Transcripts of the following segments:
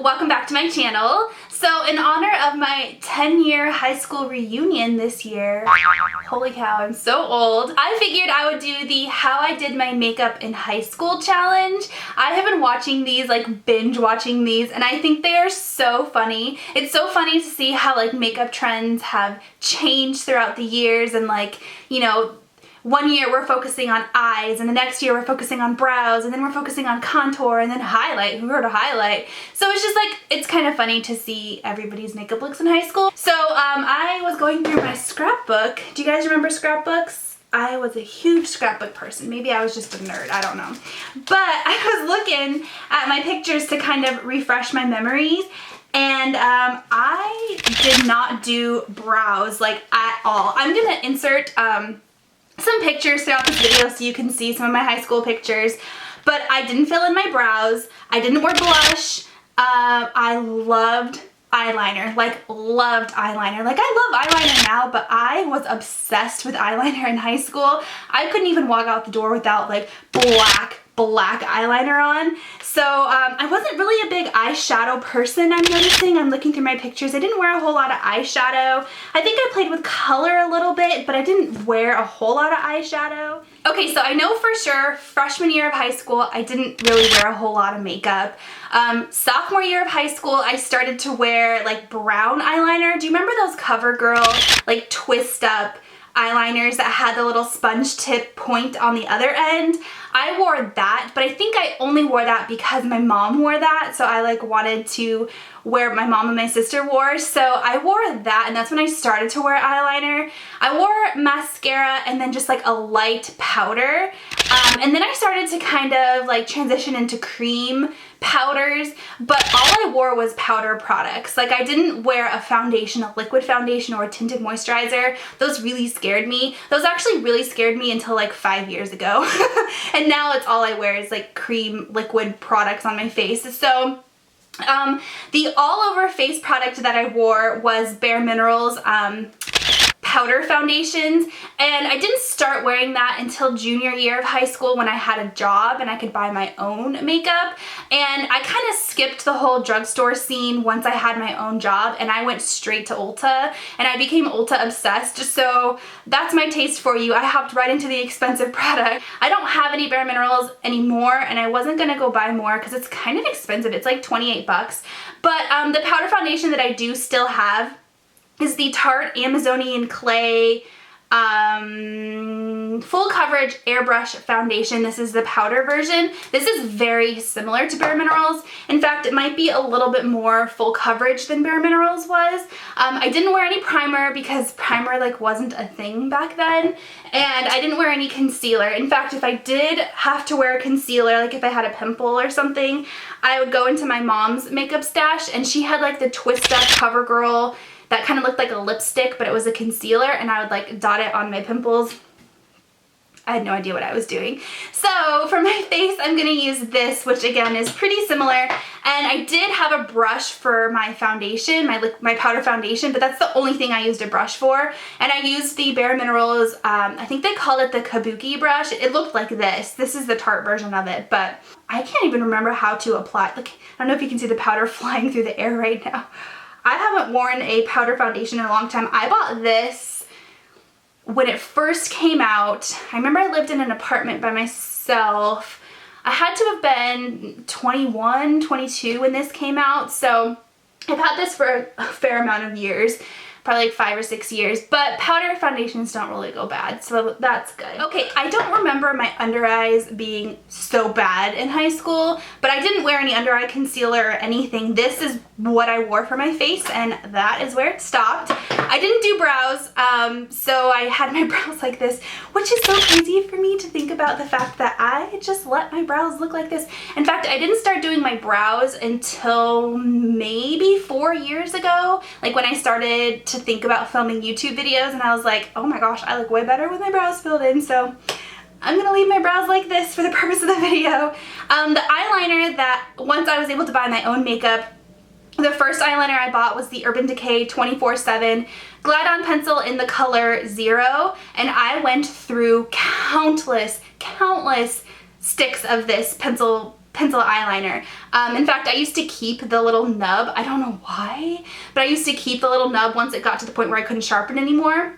welcome back to my channel. So in honor of my 10-year high school reunion this year, holy cow, I'm so old, I figured I would do the how I did my makeup in high school challenge. I have been watching these, like binge watching these, and I think they are so funny. It's so funny to see how like makeup trends have changed throughout the years, and like, you know, one year we're focusing on eyes, and the next year we're focusing on brows, and then we're focusing on contour, and then highlight. Who heard of highlight? So it's just like, it's kind of funny to see everybody's makeup looks in high school. So I was going through my scrapbook. Do you guys remember scrapbooks? I was a huge scrapbook person. Maybe I was just a nerd, I don't know. But I was looking at my pictures to kind of refresh my memories, and I did not do brows like at all. I'm gonna insert some pictures throughout this video so you can see some of my high school pictures, but I didn't fill in my brows. I didn't wear blush. I loved eyeliner, like loved eyeliner. Like I love eyeliner now, but I was obsessed with eyeliner in high school. I couldn't even walk out the door without like black eyeliner on. So I wasn't really a big eyeshadow person, I'm noticing. I'm looking through my pictures. I didn't wear a whole lot of eyeshadow. I think I played with color a little bit, but I didn't wear a whole lot of eyeshadow. Okay, so I know for sure freshman year of high school, I didn't really wear a whole lot of makeup. Sophomore year of high school, I started to wear like brown eyeliner. Do you remember those CoverGirl like twist up eyeliners that had the little sponge tip point on the other end? I wore that, but I think I only wore that because my mom wore that, so I like wanted to wear what my mom and my sister wore, so I wore that, and that's when I started to wear eyeliner. I wore mascara and then just like a light powder, and then I started to kind of like transition into cream powders, but all I wore was powder products. Like I didn't wear a foundation, a liquid foundation or a tinted moisturizer. Those really scared me. Those actually really scared me until like 5 years ago. And now it's all I wear is like cream liquid products on my face. So the all over face product that I wore was Bare Minerals powder foundations, and I didn't start wearing that until junior year of high school when I had a job and I could buy my own makeup, and I kind of skipped the whole drugstore scene once I had my own job, and I went straight to Ulta, and I became Ulta obsessed. So that's my taste for you. I hopped right into the expensive product. I don't have any Bare Minerals anymore, and I wasn't gonna go buy more because it's kind of expensive. It's like 28 bucks. But the powder foundation that I do still have is the Tarte Amazonian Clay full coverage airbrush foundation. This is the powder version. This is very similar to Bare Minerals. In fact, it might be a little bit more full coverage than Bare Minerals was. I didn't wear any primer because primer like wasn't a thing back then, and I didn't wear any concealer. In fact, if I did have to wear a concealer, like if I had a pimple or something, I would go into my mom's makeup stash, and she had like the twist up CoverGirl that kind of looked like a lipstick, but it was a concealer, and I would like dot it on my pimples. I had no idea what I was doing. So for my face, I'm gonna use this, which again is pretty similar. And I did have a brush for my foundation, my powder foundation, but that's the only thing I used a brush for. And I used the Bare Minerals, I think they call it the Kabuki brush. It looked like this. This is the Tarte version of it, but I can't even remember how to apply. Like, I don't know if you can see the powder flying through the air right now. I haven't worn a powder foundation in a long time. I bought this when it first came out. I remember I lived in an apartment by myself. I had to have been 21, 22 when this came out, so I've had this for a fair amount of years. Probably like 5 or 6 years, but powder foundations don't really go bad, so that's good. Okay, I don't remember my under eyes being so bad in high school, but I didn't wear any under eye concealer or anything. This is what I wore for my face, and that is where it stopped. I didn't do brows, so I had my brows like this, which is so crazy for me to think about the fact that I just let my brows look like this. In fact, I didn't start doing my brows until maybe 4 years ago, like when I started to think about filming YouTube videos, and I was like, oh my gosh, I look way better with my brows filled in, so I'm gonna leave my brows like this for the purpose of the video. The eyeliner that once I was able to buy my own makeup, the first eyeliner I bought was the Urban Decay 24/7 Glide-On Pencil in the color 0, and I went through countless sticks of this pencil pencil eyeliner. In fact, I used to keep the little nub. I don't know why, but I used to keep the little nub once it got to the point where I couldn't sharpen anymore.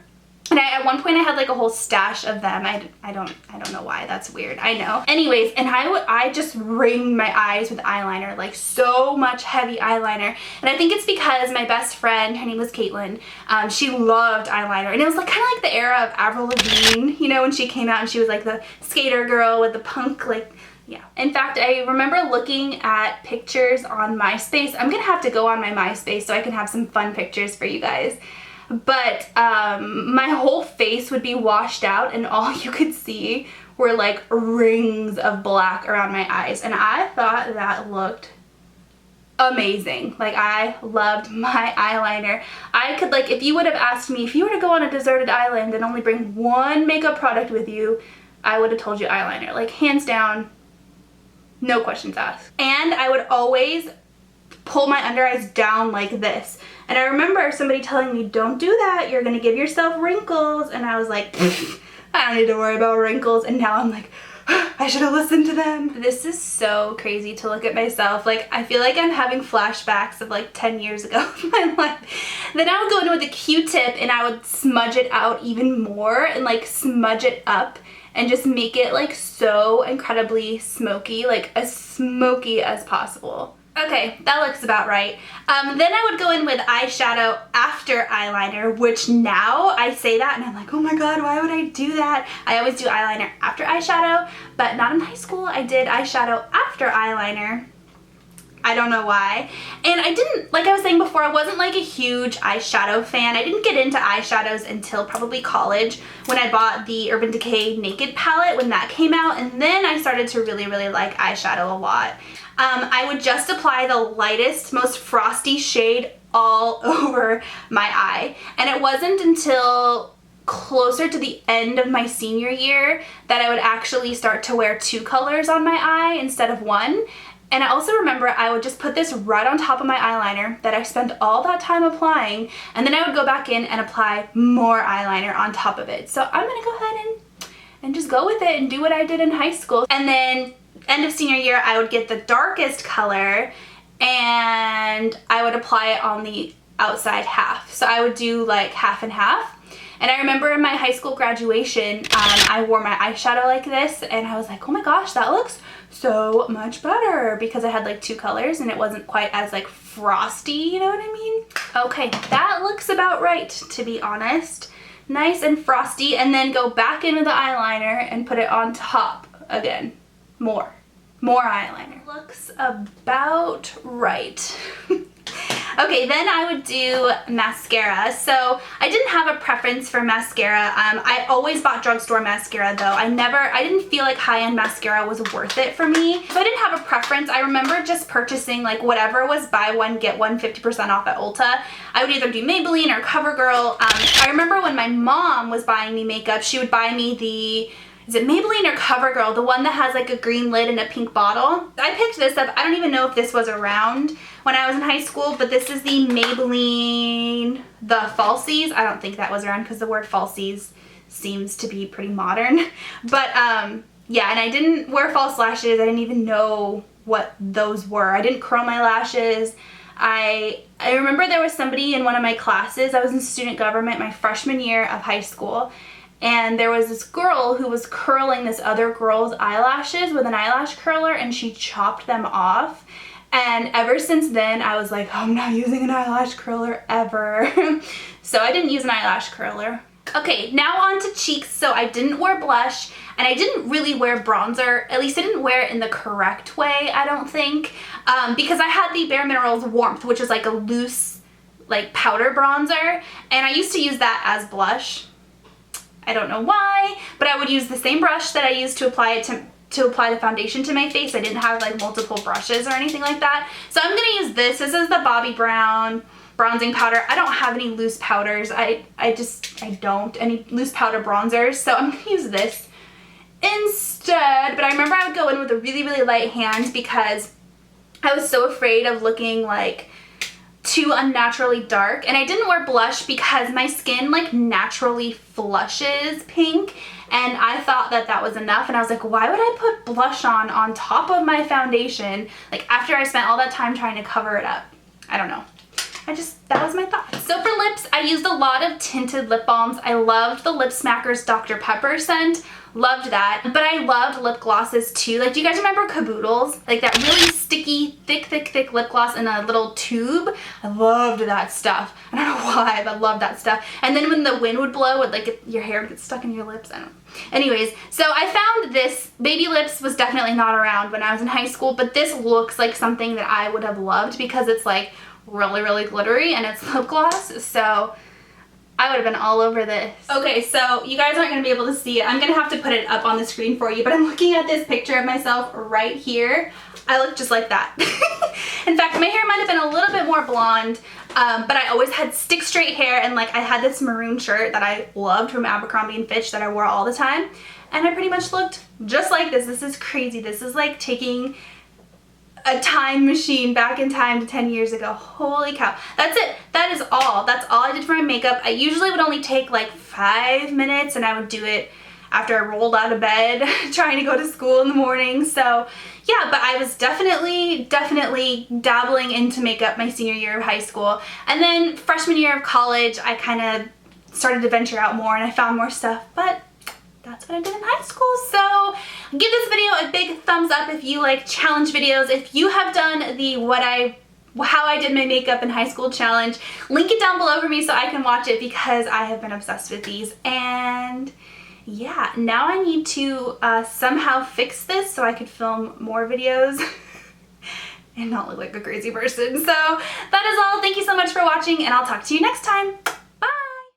And at one point I had like a whole stash of them. I don't know why. That's weird. I know. Anyways, and I just ringed my eyes with eyeliner, like so much heavy eyeliner. And I think it's because my best friend, her name was Caitlin, she loved eyeliner. And it was like kind of like the era of Avril Lavigne, you know, when she came out and she was like the skater girl with the punk, like, yeah. In fact, I remember looking at pictures on MySpace. I'm gonna have to go on my MySpace so I can have some fun pictures for you guys. But my whole face would be washed out and all you could see were like rings of black around my eyes, and I thought that looked amazing. Like, I loved my eyeliner. I could, like, if you would have asked me, if you were to go on a deserted island and only bring one makeup product with you, I would have told you eyeliner. Like, hands down, no questions asked. And I would always pull my under eyes down like this. And I remember somebody telling me, don't do that, you're gonna give yourself wrinkles. And I was like, I don't need to worry about wrinkles. And now I'm like, I should have listened to them. This is so crazy to look at myself. Like, I feel like I'm having flashbacks of like 10 years ago in my life. Then I would go in with a Q-tip and I would smudge it out even more and like smudge it up and just make it like so incredibly smoky, like as smoky as possible. Okay, that looks about right. Then I would go in with eyeshadow after eyeliner, which now I say that and I'm like, oh my god, why would I do that? I always do eyeliner after eyeshadow, but not in high school. I did eyeshadow after eyeliner. I don't know why. And I didn't, like I was saying before, I wasn't like a huge eyeshadow fan. I didn't get into eyeshadows until probably college when I bought the Urban Decay Naked palette when that came out, and then I started to really, really like eyeshadow a lot. I would just apply the lightest, most frosty shade all over my eye. And it wasn't until closer to the end of my senior year that I would actually start to wear 2 colors on my eye instead of 1. And I also remember I would just put this right on top of my eyeliner that I spent all that time applying, and then I would go back in and apply more eyeliner on top of it. So I'm gonna go ahead and just go with it and do what I did in high school. And then end of senior year, I would get the darkest color and I would apply it on the outside half. So I would do like half and half. And I remember in my high school graduation, I wore my eyeshadow like this and I was like, oh my gosh, that looks so much better, because I had like 2 colors and it wasn't quite as like frosty, you know what I mean? Okay, that looks about right, to be honest. Nice and frosty, and then go back in with the eyeliner and put it on top again. More eyeliner. Looks about right. Okay, then I would do mascara. So I didn't have a preference for mascara. I always bought drugstore mascara though. I didn't feel like high-end mascara was worth it for me. So I didn't have a preference. I remember just purchasing like whatever was buy one, get one 50% off at Ulta. I would either do Maybelline or CoverGirl. I remember when my mom was buying me makeup, she would buy me the, is it Maybelline or CoverGirl? The one that has like a green lid and a pink bottle. I picked this up. I don't even know if this was around when I was in high school, but this is the Maybelline, the Falsies. I don't think that was around because the word Falsies seems to be pretty modern. But yeah, and I didn't wear false lashes. I didn't even know what those were. I didn't curl my lashes. I remember there was somebody in one of my classes. I was in student government my freshman year of high school. And there was this girl who was curling this other girl's eyelashes with an eyelash curler, and she chopped them off. And ever since then, I was like, oh, I'm not using an eyelash curler ever. So I didn't use an eyelash curler. Okay, now on to cheeks. So I didn't wear blush, and I didn't really wear bronzer. At least I didn't wear it in the correct way, I don't think. Because I had the Bare Minerals Warmth, which is like a loose, like powder bronzer. And I used to use that as blush. I don't know why, but I would use the same brush that I used to apply it to apply the foundation to my face. I didn't have like multiple brushes or anything like that. So I'm gonna use this. This is the Bobbi Brown bronzing powder. I don't have any loose powders. I don't any loose powder bronzers. So I'm gonna use this instead. But I remember I would go in with a really, really light hand because I was so afraid of looking like too unnaturally dark. And I didn't wear blush because my skin like naturally flushes pink, and I thought that that was enough, and I was like, why would I put blush on top of my foundation, like after I spent all that time trying to cover it up? I don't know. That was my thought. So for lips, I used a lot of tinted lip balms. I loved the Lip Smackers Dr. Pepper scent. Loved that. But I loved lip glosses too. Like, do you guys remember Caboodles? Like that really sticky, thick lip gloss in a little tube? I loved that stuff. I don't know why, but I loved that stuff. And then when the wind would blow, would like your hair would get stuck in your lips. I don't know. Anyways, so I found this. Baby Lips was definitely not around when I was in high school, but this looks like something that I would have loved because it's like really glittery and it's lip gloss, so I would have been all over this. Okay, so you guys aren't going to be able to see it. I'm going to have to put it up on the screen for you, but I'm looking at this picture of myself right here. I look just like that. In fact, my hair might have been a little bit more blonde, but I always had stick straight hair, and like I had this maroon shirt that I loved from Abercrombie & Fitch that I wore all the time, and I pretty much looked just like this. This is crazy. This is like taking a time machine back in time to 10 years ago. Holy cow. That's it. That is all. That's all I did for my makeup. I usually would only take like 5 minutes, and I would do it after I rolled out of bed trying to go to school in the morning. So yeah, but I was definitely dabbling into makeup my senior year of high school. And then freshman year of college, I kind of started to venture out more and I found more stuff, but that's what I did in high school. So give this video a big thumbs up if you like challenge videos. If you have done the how I did my makeup in high school challenge, link it down below for me so I can watch it because I have been obsessed with these. And yeah, now I need to somehow fix this so I could film more videos and not look like a crazy person. So that is all. Thank you so much for watching, and I'll talk to you next time.